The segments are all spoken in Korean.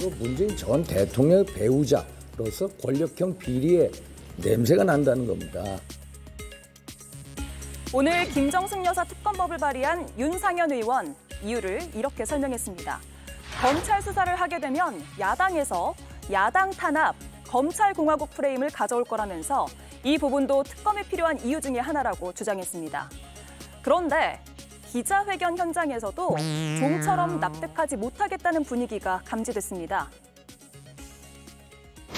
그 문재인 전 대통령의 배우자로서 권력형 비리의 냄새가 난다는 겁니다. 오늘 김정숙 여사 특검법을 발의한 윤상현 의원, 이유를 이렇게 설명했습니다. 검찰 수사를 하게 되면 야당에서 야당 탄압, 검찰공화국 프레임을 가져올 거라면서 이 부분도 특검에 필요한 이유 중에 하나라고 주장했습니다. 그런데 기자회견 현장에서도 좀처럼 납득하지 못하겠다는 분위기가 감지됐습니다.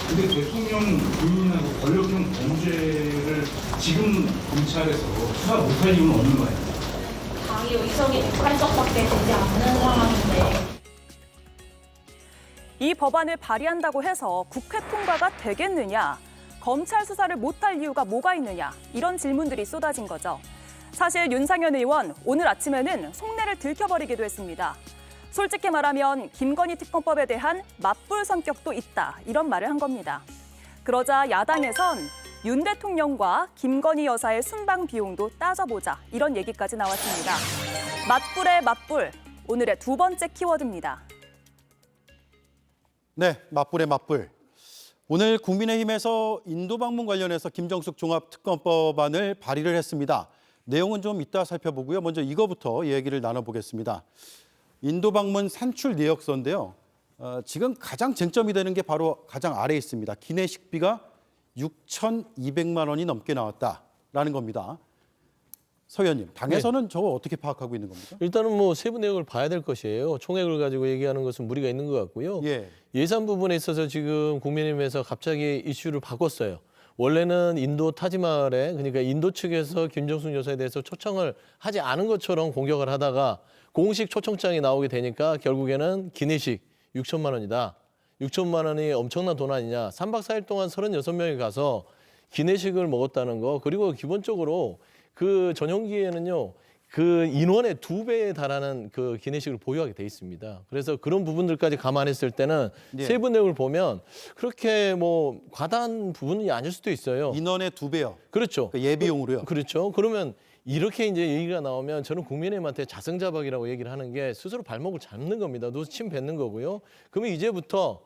근데 대통령 부인하고 권력형 범죄를 지금 검찰에서 수사 못할 이유는 없는 거예요. 당의 의석이 108석밖에 되지 않는 상황인데. 이 법안을 발의한다고 해서 국회 통과가 되겠느냐, 검찰 수사를 못할 이유가 뭐가 있느냐, 이런 질문들이 쏟아진 거죠. 사실 윤상현 의원, 오늘 아침에는 속내를 들켜버리기도 했습니다. 솔직히 말하면 김건희 특검법에 대한 맞불 성격도 있다, 이런 말을 한 겁니다. 그러자 야당에선 윤 대통령과 김건희 여사의 순방 비용도 따져보자, 이런 얘기까지 나왔습니다. 맞불의 맞불, 오늘의 두 번째 키워드입니다. 네, 맞불의 맞불. 오늘 국민의힘에서 인도 방문 관련해서 김정숙 종합특검법안을 발의를 했습니다. 내용은 좀 이따 살펴보고요. 먼저 이거부터 얘기를 나눠보겠습니다. 인도 방문 산출 내역서인데요. 지금 가장 쟁점이 되는 게 바로 가장 아래에 있습니다. 기내식비가 6,200만 원이 넘게 나왔다라는 겁니다. 서 의원님, 당에서는 저거 어떻게 파악하고 있는 겁니까? 일단은 뭐 세부 내용을 봐야 될 것이에요. 총액을 가지고 얘기하는 것은 무리가 있는 것 같고요. 예산 부분에 있어서 지금 국민의힘에서 갑자기 이슈를 바꿨어요. 원래는 인도 타지마할에, 그러니까 인도 측에서 김정숙 여사에 대해서 초청을 하지 않은 것처럼 공격을 하다가 공식 초청장이 나오게 되니까 결국에는 기내식 6천만 원이다. 6천만 원이 엄청난 돈 아니냐. 3박 4일 동안 36명이 가서 기내식을 먹었다는 거. 그리고 기본적으로 그 전용기에는요, 그 인원의 2배에 달하는 그 기내식을 보유하게 돼 있습니다. 그래서 그런 부분들까지 감안했을 때는 세부 내용을 보면 그렇게 뭐 과다한 부분이 아닐 수도 있어요. 인원의 2배요. 그렇죠. 그러니까 예비용으로요. 그렇죠. 그러면 이렇게 이제 얘기가 나오면 저는 국민의힘한테 자승자박이라고 얘기를 하는 게 스스로 발목을 잡는 겁니다. 누워서 침 뱉는 거고요. 그러면 이제부터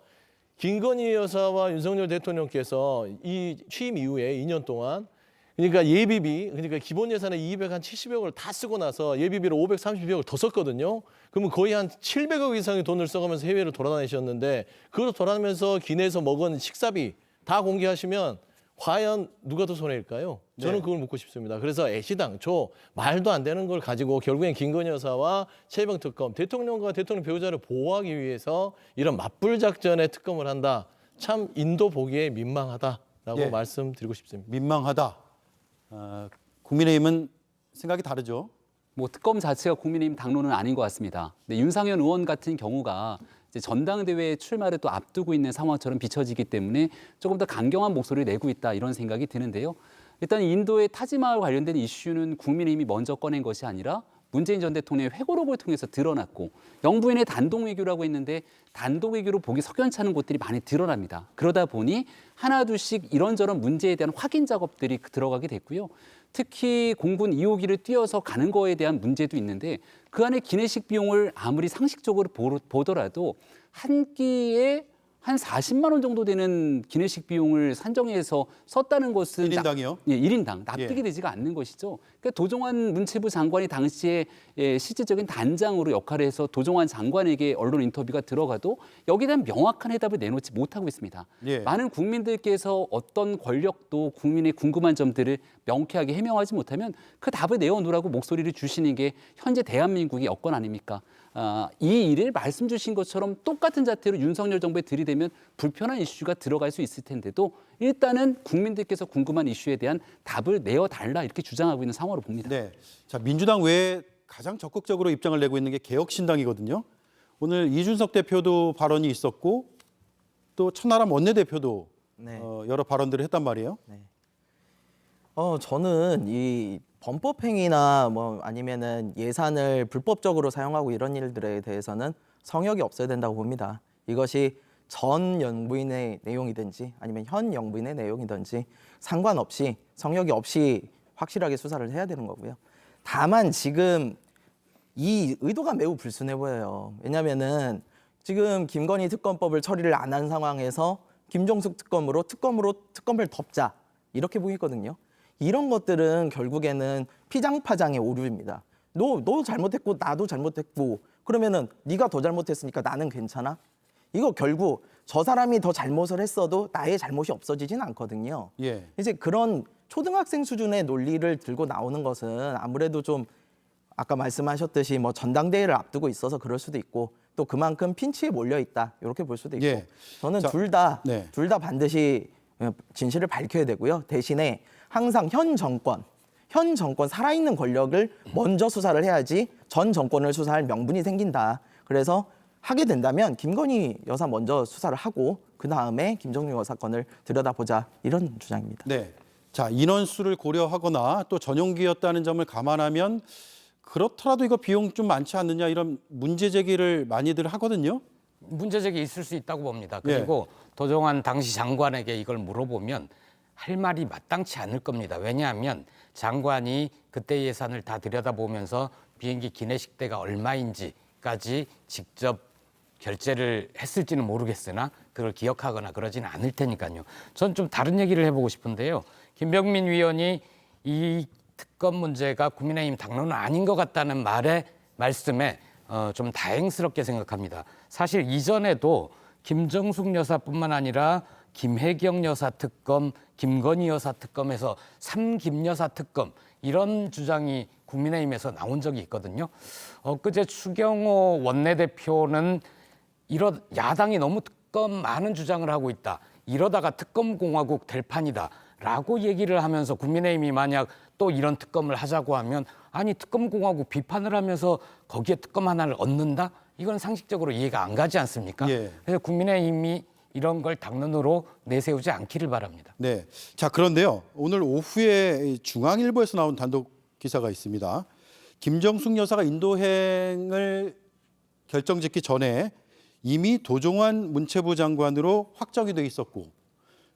김건희 여사와 윤석열 대통령께서 이 취임 이후에 2년 동안 그러니까 예비비, 그러니까 기본 예산에 270억을 다 쓰고 나서 예비비로 530억을 더 썼거든요. 그러면 거의 한 700억 이상의 돈을 써가면서 해외를 돌아다니셨는데 그걸 돌아다니면서 기내에서 먹은 식사비 다 공개하시면 과연 누가 더 손해일까요? 저는 그걸 묻고 싶습니다. 그래서 애시당초 말도 안 되는 걸 가지고 결국엔 김건희 여사와 최병 특검, 대통령과 대통령 배우자를 보호하기 위해서 이런 맞불 작전의 특검을 한다. 참 인도 보기에 민망하다라고 말씀드리고 싶습니다. 민망하다. 국민의힘은 생각이 다르죠. 뭐 특검 자체가 국민의힘 당론은 아닌 것 같습니다. 근데 윤상현 의원 같은 경우가 이제 전당대회 출마를 또 앞두고 있는 상황처럼 비춰지기 때문에 조금 더 강경한 목소리를 내고 있다 이런 생각이 드는데요. 일단 인도의 타지마할 관련된 이슈는 국민의힘이 먼저 꺼낸 것이 아니라 문재인 전 대통령의 회고록을 통해서 드러났고 영부인의 단독 외교라고 했는데 단독 외교로 보기 석연찮은 곳들이 많이 드러납니다. 그러다 보니 하나둘씩 이런저런 문제에 대한 확인 작업들이 들어가게 됐고요. 특히 공군 2호기를 띄어서 가는 거에 대한 문제도 있는데 그 안에 기내식 비용을 아무리 상식적으로 보더라도 한 끼에 한 40만 원 정도 되는 기내식 비용을 산정해서 썼다는 것은 1인당이요? 예, 1인당 납득이 되지가 않는 것이죠. 그러니까 도종환 문체부 장관이 당시에 실질적인 단장으로 역할을 해서 도종환 장관에게 언론 인터뷰가 들어가도 여기에 대한 명확한 해답을 내놓지 못하고 있습니다. 많은 국민들께서 어떤 권력도 국민의 궁금한 점들을 명쾌하게 해명하지 못하면 그 답을 내어놓으라고 목소리를 주시는 게 현재 대한민국의 여건 아닙니까? 이 일을 말씀 주신 것처럼 똑같은 자태로 윤석열 정부에 들이대면 불편한 이슈가 들어갈 수 있을 텐데도 일단은 국민들께서 궁금한 이슈에 대한 답을 내어달라 이렇게 주장하고 있는 상황으로 봅니다. 네, 자 민주당 외에 가장 적극적으로 입장을 내고 있는 게 개혁신당이거든요. 오늘 이준석 대표도 발언이 있었고 또 천하람 원내대표도 여러 발언들을 했단 말이에요. 저는 이 범법행위나 뭐 아니면은 예산을 불법적으로 사용하고 이런 일들에 대해서는 성역이 없어야 된다고 봅니다. 이것이 전 영부인의 내용이든지 아니면 현 영부인의 내용이든지 상관없이 성역이 없이 확실하게 수사를 해야 되는 거고요. 다만 지금 이 의도가 매우 불순해 보여요. 왜냐하면은 지금 김건희 특검법을 처리를 안 한 상황에서 김종숙 특검으로 특검을 덮자 이렇게 보이거든요. 이런 것들은 결국에는 피장파장의 오류입니다. 너 잘못했고 나도 잘못했고 그러면은 네가 더 잘못했으니까 나는 괜찮아? 이거 결국 저 사람이 더 잘못을 했어도 나의 잘못이 없어지진 않거든요. 예. 이제 그런 초등학생 수준의 논리를 들고 나오는 것은 아무래도 좀 아까 말씀하셨듯이 뭐 전당대회를 앞두고 있어서 그럴 수도 있고 또 그만큼 핀치에 몰려 있다 이렇게 볼 수도 있고 예. 저는 자, 둘 다 네. 반드시 진실을 밝혀야 되고요. 대신에 항상 현 정권 살아있는 권력을 먼저 수사를 해야지 전 정권을 수사할 명분이 생긴다. 그래서 하게 된다면 김건희 여사 먼저 수사를 하고 그 다음에 김정숙 여사 건을 들여다보자 이런 주장입니다. 네. 자, 인원수를 고려하거나 또 전용기였다는 점을 감안하면 그렇더라도 이거 비용 좀 많지 않느냐 이런 문제 제기를 많이들 하거든요. 문제제기 있을 수 있다고 봅니다. 그리고 도종환 당시 장관에게 이걸 물어보면 할 말이 마땅치 않을 겁니다. 왜냐하면 장관이 그때 예산을 다 들여다보면서 비행기 기내식대가 얼마인지까지 직접 결제를 했을지는 모르겠으나 그걸 기억하거나 그러지는 않을 테니까요. 전 좀 다른 얘기를 해보고 싶은데요. 김병민 위원이 이 특검 문제가 국민의힘 당론은 아닌 것 같다는 말씀에 좀 다행스럽게 생각합니다. 사실 이전에도 김정숙 여사뿐만 아니라 김혜경 여사 특검, 김건희 여사 특검에서 3김 여사 특검 이런 주장이 국민의힘에서 나온 적이 있거든요. 엊그제 추경호 원내대표는 야당이 너무 특검 많은 주장을 하고 있다. 이러다가 특검공화국 될 판이다. 라고 얘기를 하면서 국민의힘이 만약 또 이런 특검을 하자고 하면 아니 특검공화국 비판을 하면서 거기에 특검 하나를 얻는다? 이건 상식적으로 이해가 안 가지 않습니까? 예. 그래서 국민의힘이 이런 걸 당론으로 내세우지 않기를 바랍니다. 네. 자, 그런데요. 오늘 오후에 중앙일보에서 나온 단독 기사가 있습니다. 김정숙 여사가 인도행을 결정짓기 전에 이미 도종환 문체부 장관으로 확정이 돼 있었고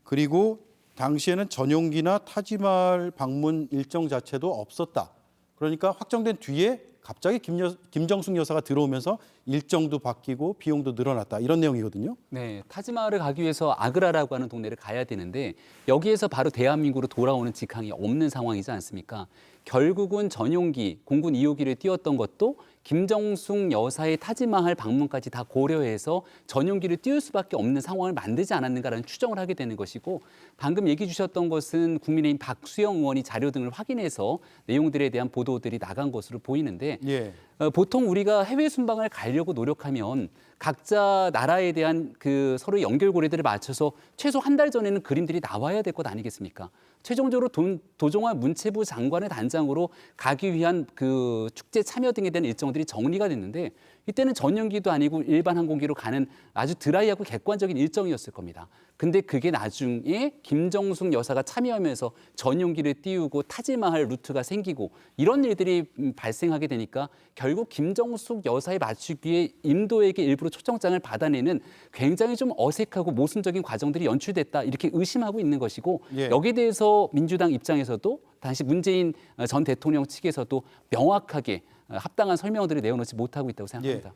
그리고 당시에는 전용기나 타지마을 방문 일정 자체도 없었다. 그러니까 확정된 뒤에 갑자기 김정숙 여사가 들어오면서 일정도 바뀌고 비용도 늘어났다. 이런 내용이거든요. 네, 타지마을을 가기 위해서 아그라라고 하는 동네를 가야 되는데 여기에서 바로 대한민국으로 돌아오는 직항이 없는 상황이지 않습니까? 결국은 전용기, 공군 2호기를 띄웠던 것도 김정숙 여사의 타지마할 방문까지 다 고려해서 전용기를 띄울 수밖에 없는 상황을 만들지 않았는가라는 추정을 하게 되는 것이고 방금 얘기 주셨던 것은 국민의힘 박수영 의원이 자료 등을 확인해서 내용들에 대한 보도들이 나간 것으로 보이는데 예. 보통 우리가 해외 순방을 가려고 노력하면 각자 나라에 대한 그 서로의 연결고리들을 맞춰서 최소 한 달 전에는 그림들이 나와야 될 것 아니겠습니까? 최종적으로 도종환 문체부 장관의 단장으로 가기 위한 그 축제 참여 등에 대한 일정들이 정리가 됐는데 이때는 전용기도 아니고 일반 항공기로 가는 아주 드라이하고 객관적인 일정이었을 겁니다. 근데 그게 나중에 김정숙 여사가 참여하면서 전용기를 띄우고 타지마할 루트가 생기고 이런 일들이 발생하게 되니까 결국 김정숙 여사에 맞추기 위해 인도에게 일부러 초청장을 받아내는 굉장히 좀 어색하고 모순적인 과정들이 연출됐다 이렇게 의심하고 있는 것이고 예. 여기에 대해서 민주당 입장에서도 당시 문재인 전 대통령 측에서도 명확하게 합당한 설명들을 내어놓지 못하고 있다고 생각합니다.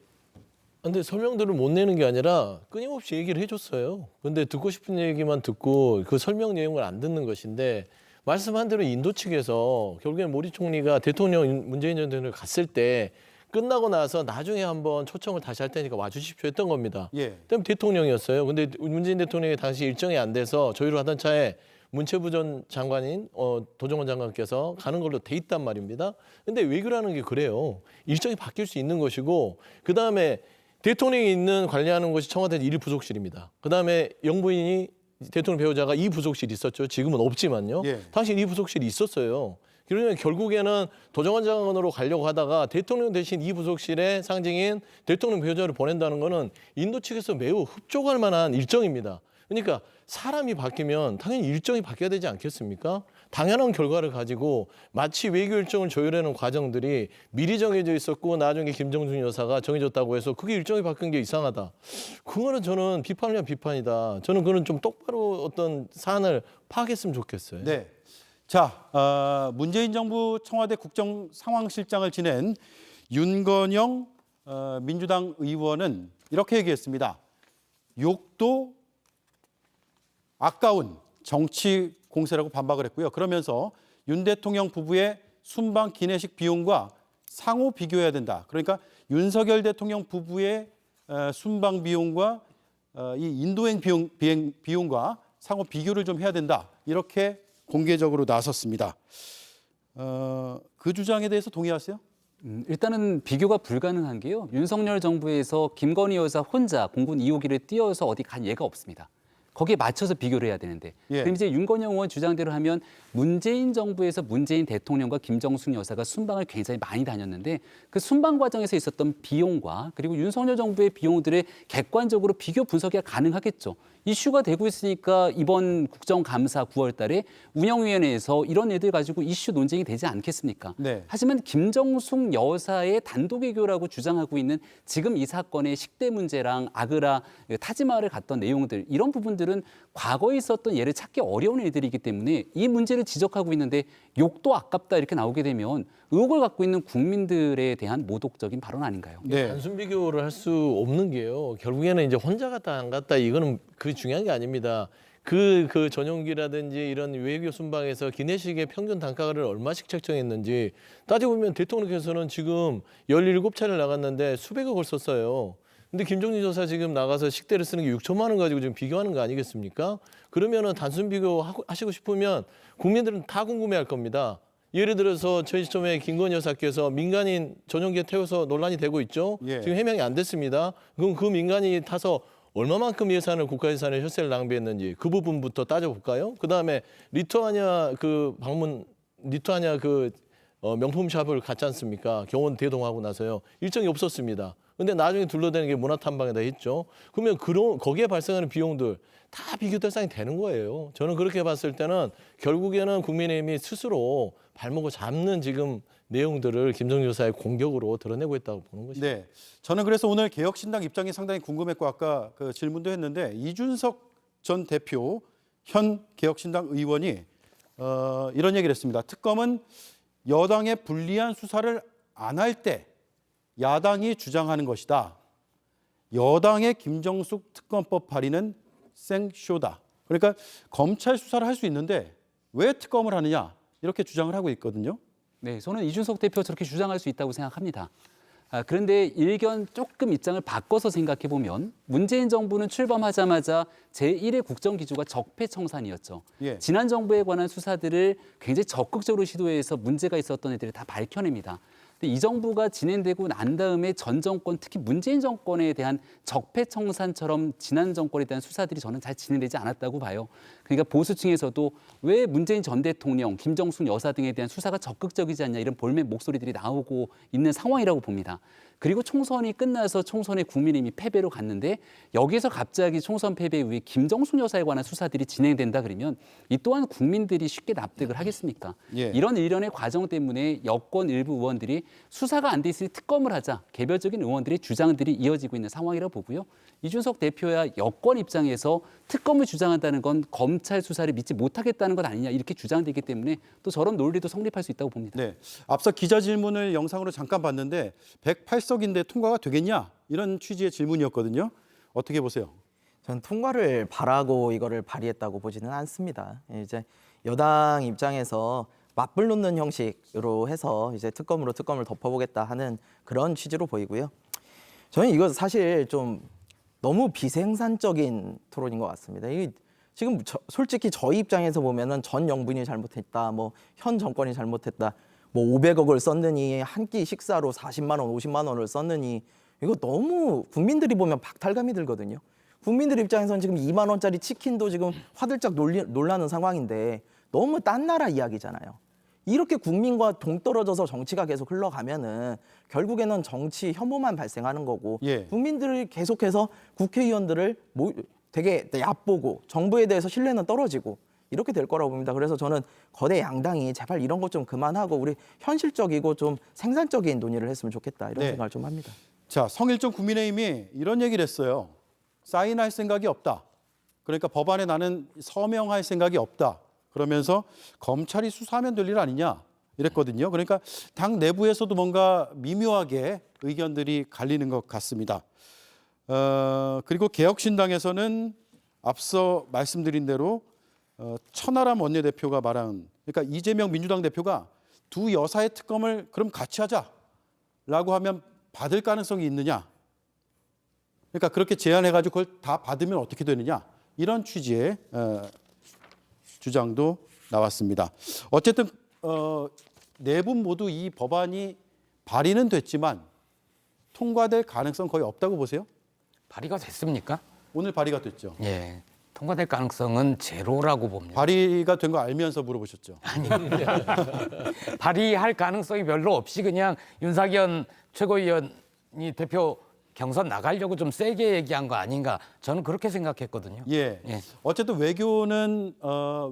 근데 설명들을 못 내는 게 아니라 끊임없이 얘기를 해줬어요. 근데 듣고 싶은 얘기만 듣고 그 설명 내용을 안 듣는 것인데 말씀한 대로 인도 측에서 결국엔 모디 총리가 문재인 전 대통령이 갔을 때 끝나고 나서 나중에 한번 초청을 다시 할 테니까 와주십시오 했던 겁니다. 예. 그다음에 대통령이었어요. 근데 문재인 대통령이 당시 일정이 안 돼서 조율을 하던 차에 문체부 전 장관인 도종환 장관께서 가는 걸로 돼 있단 말입니다. 근데 외교라는 게 그래요. 일정이 바뀔 수 있는 것이고 그다음에 대통령이 있는 관리하는 것이 청와대 1위 부속실입니다. 그다음에 영부인이 대통령 배우자가 2 부속실이 있었죠. 지금은 없지만요. 예. 당시 2 부속실이 있었어요. 그러면 결국에는 도종환 장관으로 가려고 하다가 대통령 대신 2 부속실의 상징인 대통령 배우자를 보낸다는 거는 인도 측에서 매우 흡족할 만한 일정입니다. 그러니까 사람이 바뀌면 당연히 일정이 바뀌어야 되지 않겠습니까? 당연한 결과를 가지고 마치 외교 일정을 조율하는 과정들이 미리 정해져 있었고 나중에 김정숙 여사가 정해졌다고 해서 그게 일정이 바뀐 게 이상하다. 그거는 저는 비판이면 비판이다. 저는 그건 좀 똑바로 어떤 사안을 파악했으면 좋겠어요. 네. 자, 문재인 정부 청와대 국정상황실장을 지낸 윤건영 민주당 의원은 이렇게 얘기했습니다. 욕도 아까운 정치 공세라고 반박을 했고요. 그러면서 윤 대통령 부부의 순방 기내식 비용과 상호 비교해야 된다. 그러니까 윤석열 대통령 부부의 순방 비용과 이 인도행 비용과 상호 비교를 좀 해야 된다. 이렇게 공개적으로 나섰습니다. 그 주장에 대해서 동의하세요? 일단은 비교가 불가능한 게요. 윤석열 정부에서 김건희 여사 혼자 공군 2호기를 띄워서 어디 간 예가 없습니다. 거기에 맞춰서 비교를 해야 되는데. 예. 그럼 이제 윤건영 의원 주장대로 하면 문재인 정부에서 문재인 대통령과 김정숙 여사가 순방을 굉장히 많이 다녔는데 그 순방 과정에서 있었던 비용과 그리고 윤석열 정부의 비용들을 객관적으로 비교 분석이 가능하겠죠. 이슈가 되고 있으니까 이번 국정감사 9월 달에 운영위원회에서 이런 애들 가지고 이슈 논쟁이 되지 않겠습니까? 네. 하지만 김정숙 여사의 단독 외교라고 주장하고 있는 지금 이 사건의 식대 문제랑 아그라 타지마할을 갔던 내용들 이런 부분들은 과거에 있었던 예를 찾기 어려운 일들이기 때문에 이 문제를 지적하고 있는데 욕도 아깝다 이렇게 나오게 되면 의혹을 갖고 있는 국민들에 대한 모독적인 발언 아닌가요? 네. 단순 비교를 할 수 없는 게요. 결국에는 이제 혼자 갔다 안 갔다 이거는 그 중요한 게 아닙니다. 그 전용기라든지 이런 외교 순방에서 기내식의 평균 단가를 얼마씩 책정했는지 따지고 보면 대통령께서는 지금 17차례를 나갔는데 수백억을 썼어요. 근데 김정진 여사 지금 나가서 식대를 쓰는 게 6천만 원 가지고 지금 비교하는 거 아니겠습니까? 그러면은 단순 비교 하시고 싶으면 국민들은 다 궁금해할 겁니다. 예를 들어서 저희 시점에 김건희 여사께서 민간인 전용기에 태워서 논란이 되고 있죠. 예. 지금 해명이 안 됐습니다. 그럼 그 민간인이 타서 얼마만큼 예산을 국가 예산을 혈세를 낭비했는지 그 부분부터 따져볼까요? 그다음에 리투아니아 명품 샵을 갔지 않습니까? 경원 대동하고 나서요. 일정이 없었습니다. 근데 나중에 둘러대는 게 문화탐방에다 했죠. 그러면 거기에 발생하는 비용들 다 비교 대상이 되는 거예요. 저는 그렇게 봤을 때는 결국에는 국민의힘이 스스로 발목을 잡는 지금 내용들을 김정진 여사의 공격으로 드러내고 있다고 보는 것이죠. 네, 저는 그래서 오늘 개혁신당 입장이 상당히 궁금했고 아까 그 질문도 했는데 이준석 전 대표 현 개혁신당 의원이 이런 얘기를 했습니다. 특검은 여당의 불리한 수사를 안 할 때 야당이 주장하는 것이다. 여당의 김정숙 특검법 발의는 생쇼다. 그러니까 검찰 수사를 할 수 있는데 왜 특검을 하느냐 이렇게 주장을 하고 있거든요. 네, 저는 이준석 대표 저렇게 주장할 수 있다고 생각합니다. 그런데 일견 조금 입장을 바꿔서 생각해 보면 문재인 정부는 출범하자마자 제1의 국정기조가 적폐청산이었죠. 예. 지난 정부에 관한 수사들을 굉장히 적극적으로 시도해서 문제가 있었던 애들을 다 밝혀냅니다. 근데 이 정부가 진행되고 난 다음에 전 정권, 특히 문재인 정권에 대한 적폐청산처럼 지난 정권에 대한 수사들이 저는 잘 진행되지 않았다고 봐요. 그러니까 보수층에서도 왜 문재인 전 대통령, 김정숙 여사 등에 대한 수사가 적극적이지 않냐 이런 볼멘 목소리들이 나오고 있는 상황이라고 봅니다. 그리고 총선이 끝나서 총선에 국민의힘이 패배로 갔는데 여기서 갑자기 총선 패배 이후에 김정숙 여사에 관한 수사들이 진행된다 그러면 이 또한 국민들이 쉽게 납득을 하겠습니까? 예. 이런 일련의 과정 때문에 여권 일부 의원들이 수사가 안 돼 있으니 특검을 하자 개별적인 의원들의 주장들이 이어지고 있는 상황이라고 보고요. 이준석 대표야 여권 입장에서 특검을 주장한다는 건 검찰 수사를 믿지 못하겠다는 것 아니냐 이렇게 주장되기 때문에 또 저런 논리도 성립할 수 있다고 봅니다. 네, 앞서 기자 질문을 영상으로 잠깐 봤는데 108석인데 통과가 되겠냐 이런 취지의 질문이었거든요. 어떻게 보세요? 저는 통과를 바라고 이거를 발의했다고 보지는 않습니다. 이제 여당 입장에서 맞불 놓는 형식으로 해서 이제 특검을 덮어보겠다 하는 그런 취지로 보이고요. 저는 이거 사실 좀 너무 비생산적인 토론인 것 같습니다. 이게 지금 솔직히 저희 입장에서 보면은 전 정부인이 잘못했다, 뭐 현 정권이 잘못했다, 뭐 500억을 썼느니 한 끼 식사로 40만 원, 50만 원을 썼느니 이거 너무 국민들이 보면 박탈감이 들거든요. 국민들 입장에서는 지금 2만 원짜리 치킨도 지금 화들짝 놀라는 상황인데 너무 딴 나라 이야기잖아요. 이렇게 국민과 동떨어져서 정치가 계속 흘러가면은 결국에는 정치 혐오만 발생하는 거고 예. 국민들이 계속해서 국회의원들을 되게 얕보고 정부에 대해서 신뢰는 떨어지고 이렇게 될 거라고 봅니다. 그래서 저는 거대 양당이 제발 이런 것 좀 그만하고 우리 현실적이고 좀 생산적인 논의를 했으면 좋겠다 이런 네. 생각을 좀 합니다. 자, 성일종 국민의힘이 이런 얘기를 했어요. 사인할 생각이 없다. 그러니까 법안에 나는 서명할 생각이 없다. 그러면서 검찰이 수사하면 될 일 아니냐 이랬거든요. 그러니까 당 내부에서도 뭔가 미묘하게 의견들이 갈리는 것 같습니다. 그리고 개혁신당에서는 앞서 말씀드린 대로 천하람 원내대표가 말한, 그러니까 이재명 민주당 대표가 두 여사의 특검을 그럼 같이 하자라고 하면 받을 가능성이 있느냐. 그러니까 그렇게 제안해가지고 그걸 다 받으면 어떻게 되느냐. 이런 취지의 주장도 나왔습니다. 어쨌든 네 분 모두 이 법안이 발의는 됐지만 통과될 가능성 거의 없다고 보세요? 발의가 됐습니까? 오늘 발의가 됐죠. 예. 통과될 가능성은 제로라고 봅니다. 발의가 된 거 알면서 물어보셨죠? 발의할 가능성이 별로 없이 그냥 윤석열 최고위원이 대표 경선 나가려고 좀 세게 얘기한 거 아닌가, 저는 그렇게 생각했거든요. 예. 예. 어쨌든 외교는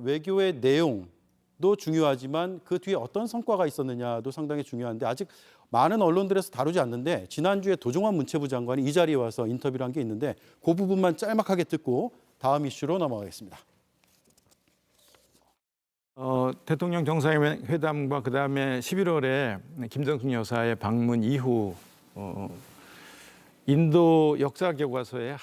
외교의 내용도 중요하지만 그 뒤에 어떤 성과가 있었느냐도 상당히 중요한데 아직 많은 언론들에서 다루지 않는데 지난주에 도종환 문체부 장관이 이 자리에 와서 인터뷰를 한 게 있는데 그 부분만 짤막하게 듣고 다음 이슈로 넘어가겠습니다. 대통령 정상회담과 그다음에 11월에 김정숙 여사의 방문 이후 인도 역사 교과서에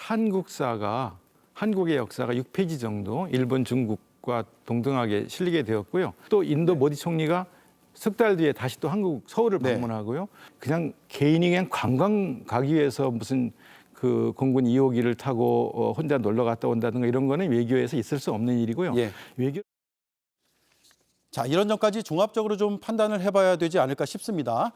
한국의 역사가 6페이지 정도 일본, 중국과 동등하게 실리게 되었고요. 또 인도 모디 총리가 석 달 뒤에 다시 또 한국 서울을 방문하고요. 그냥 개인이 그냥 관광 가기 위해서 무슨 그 공군 2호기를 타고 혼자 놀러 갔다 온다든가 이런 거는 외교에서 있을 수 없는 일이고요. 예. 외교 자, 이런 점까지 종합적으로 좀 판단을 해봐야 되지 않을까 싶습니다.